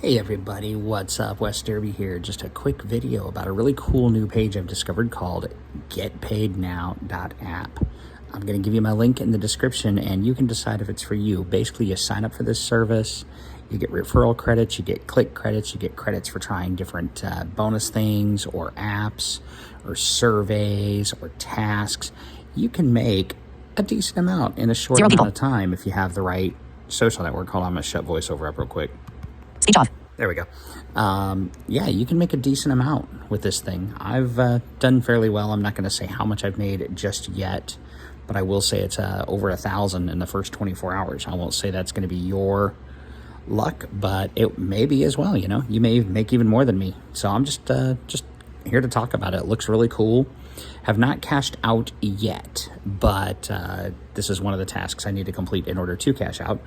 Hey everybody, what's up? Wes Derby here. Just a quick video about a really cool new page I've discovered called getpaidnow.app. I'm going to give you my link in the description and you can decide if it's for you. Basically, you sign up for this service, you get referral credits, you get click credits, you get credits for trying different bonus things or apps or surveys or tasks. You can make a decent amount in a short amount of time if you have the right social network. Hold on, I'm going to shut voiceover up real quick. Speech off. There we go. Yeah, you can make a decent amount with this thing. I've done fairly well. I'm not going to say how much I've made just yet, but I will say it's over 1,000 in the first 24 hours. I won't say that's going to be your luck, but it may be as well. You know, you may make even more than me. So I'm just here to talk about it. It looks really cool. Have not cashed out yet, but this is one of the tasks I need to complete in order to cash out.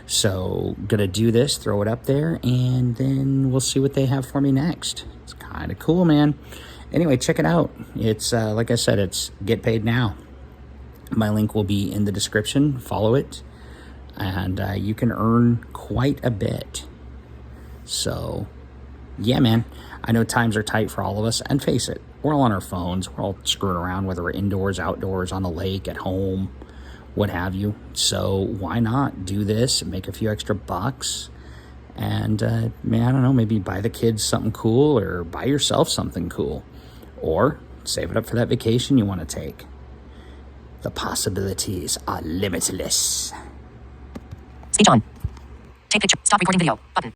So gonna do this, throw it up there, and then we'll see what they have for me next. It's kind of cool, man. Anyway, check it out. It's like I said, it's Get Paid Now. My link will be in the description. Follow it, and you can earn quite a bit. So yeah, man, I know times are tight for all of us, and face it, we're all on our phones. We're all screwing around, whether we're indoors, outdoors, on the lake, at home, what have you. So why not do this and make a few extra bucks? And man, I don't know, maybe buy the kids something cool or buy yourself something cool, or save it up for that vacation you want to take. The possibilities are limitless. Speech on. Take picture. Stop recording video. Button.